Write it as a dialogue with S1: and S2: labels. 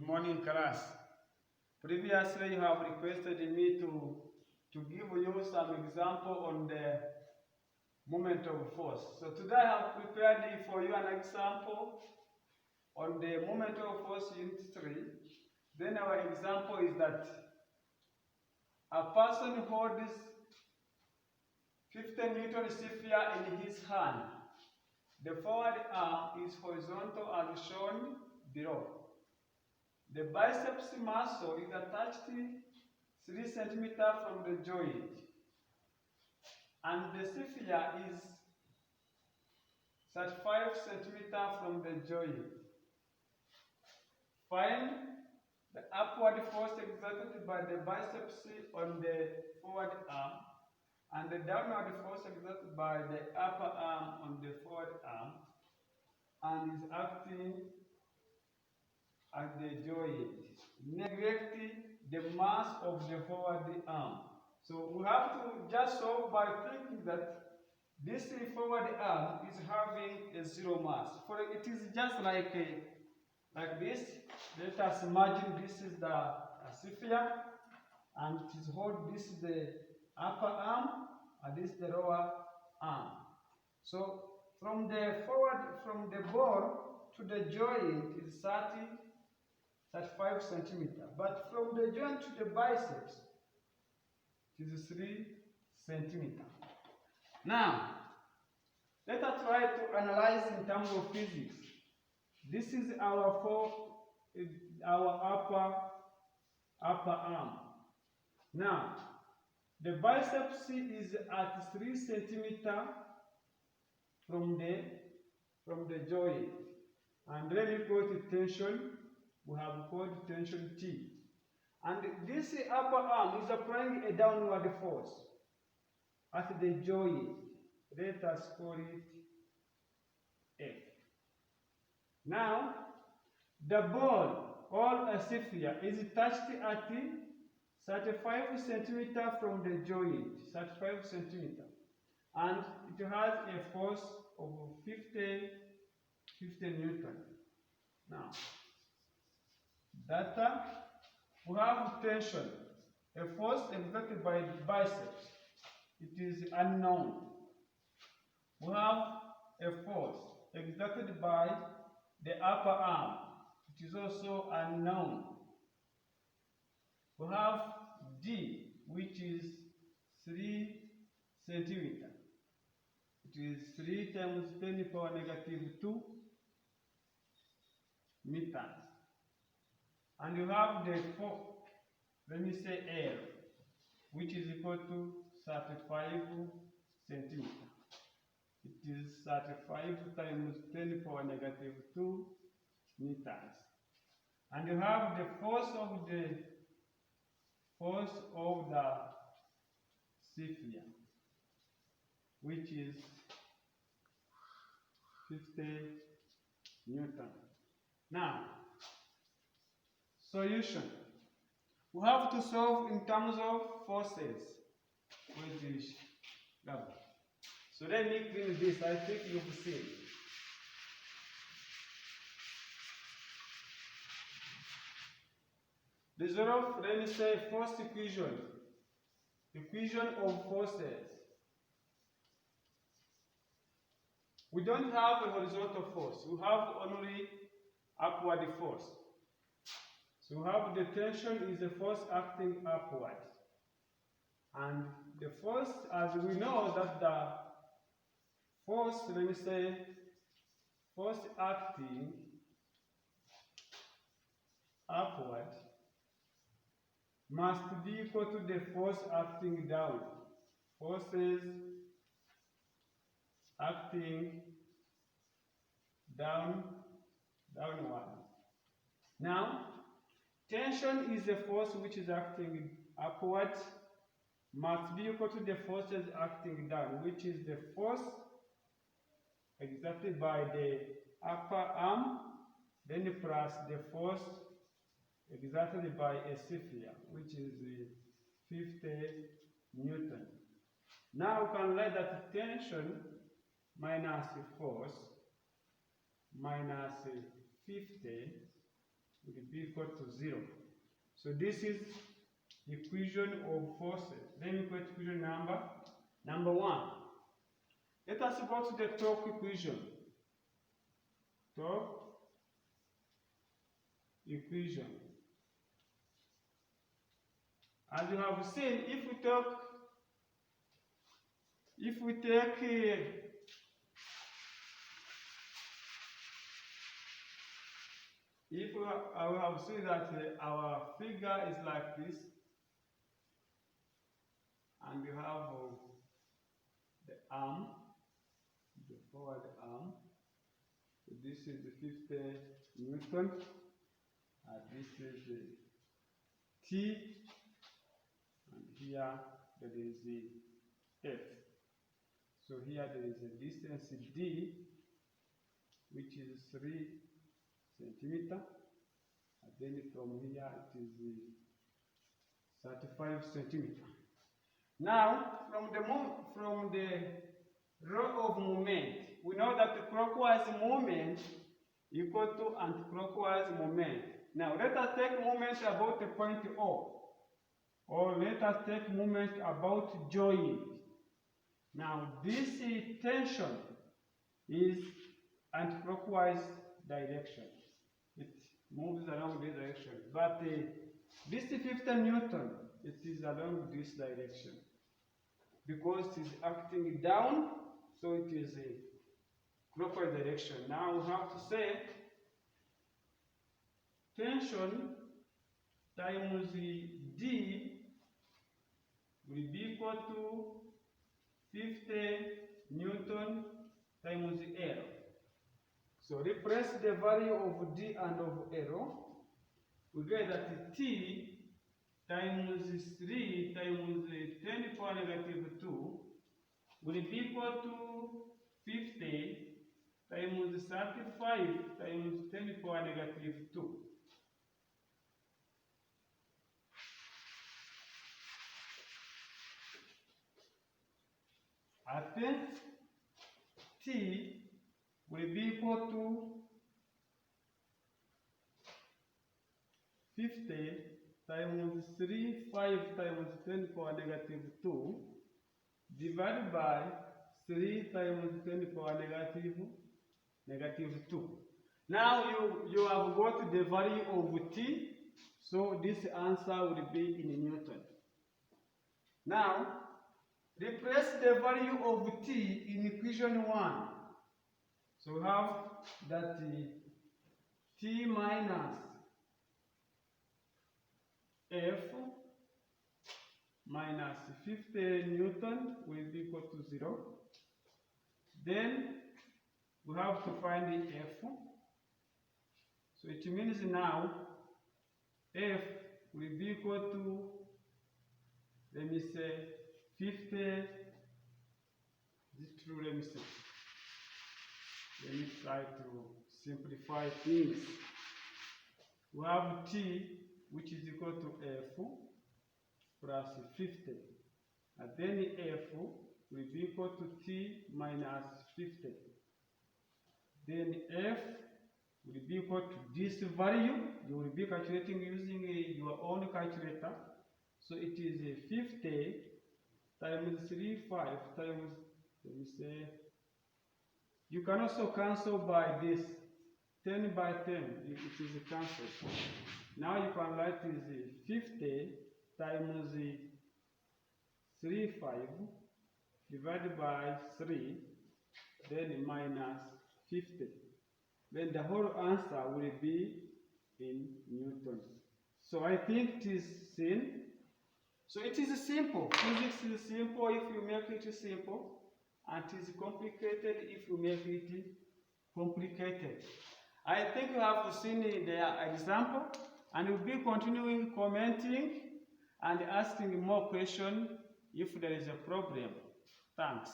S1: Good morning, class. Previously, you have requested me to give you some example on the moment of force. So today I have prepared for you an example on the moment of force unit 3. Then our example is that a person holds 50 Newton sphere in his hand. The forward arm is horizontal as shown below. The biceps muscle is attached 3 centimeters from the joint, and the sphere is 35 centimeters from the joint. Find the upward force exerted by the biceps on the forward arm and the downward force exerted by the upper arm on the forward arm, and is acting at the joint. Neglect the mass of the forward arm. So we have to just solve by thinking that this forward arm is having a zero mass. For it is just like this. Let us imagine this is the sphere, and it is hold. This is the upper arm, and this is the lower arm. So from the ball to the joint is 35 centimeters. But from the joint to the biceps, it is 3 centimeters. Now, let us try to analyze in terms of physics. This is our upper arm. Now, the biceps is at 3 centimeters from the joint, and then we put tension. We have called tension T. And this upper arm is applying a downward force at the joint. Let us call it F. Now, the ball or a sphere is touched at 35 centimeters from the joint, 35 centimeters. And it has a force of 50 Newton. Now, data, we have tension, a force exerted by the biceps. It is unknown. We have a force exerted by the upper arm. It is also unknown. We have D, which is 3 centimeters. It is 3 times 10 to the power negative 2 meters. And you have the L, which is equal to 35 centimeters. It is 35 times 10 to the power negative 2 meters. And you have the force of the sphere, which is 50 Newton. Now, solution. We have to solve in terms of forces. So let me clean this. I think you've seen. Resolve, let me say, force equation. Equation of forces. We don't have a horizontal force. We have only upward force. So we have the tension is a force acting upward. And the force, as we know that the force, let me say, force acting upward must be equal to the force acting down. Forces acting downward. Now, tension is a force which is acting upward, must be equal to the forces acting down, which is the force exerted by the upper arm, then plus the force exerted by a sphere, which is 50 Newton. Now we can write that tension minus force minus 50 will be equal to 0. So this is equation of forces. Then we go to equation number 1. Let us go to the torque equation. Torque equation. As you have seen, if we have seen that our figure is like this, and we have the arm, the forward arm. So this is the 50 Newton, and this is the T, and here there is the F. So here there is a distance D, which is 3 centimeter, and then from here it is 35 centimeter. Now, from the law of moment, we know that the clockwise moment equal to anti-clockwise moment. Now, let us take moment about the point O, or let us take moment about joint. Now, this tension is anti-clockwise direction. It moves along this direction. But this 50 Newton, it is along this direction. Because it is acting down, so it is a clockwise direction. Now we have to say tension times D will be equal to 50 Newton times L. So replace the value of D and of L. We get that T times 3 times 10 to the power negative 2 will be equal to 50 times 35 times 10 to the power negative 2. At T will be equal to 50 times 3, 5 times 10 to the power negative 2 divided by 3 times 10 to the power negative 2. Now you have got the value of T, so this answer will be in Newton. Now, replace the value of T in equation 1. So we have that T minus F minus 50 Newton will be equal to 0. Then we have to find the F. So it means now F will be equal to, let me say, 50. Is it true? Let me see. Let me try to simplify things. We have T, which is equal to F plus 50. And then F will be equal to T minus 50. Then F will be equal to this value. You will be calculating using your own calculator. So it is 50 times 3, 5 times, let me say, you can also cancel by this. 10 by 10, it is cancelled. Now you can write is 50 times 3, 5 divided by 3, then minus 50. Then the whole answer will be in Newton. So I think it is seen. So it is simple. Physics is simple if you make it simple, and it is complicated if you make it complicated. I think you have seen the example, and we'll be continuing commenting and asking more questions if there is a problem. Thanks.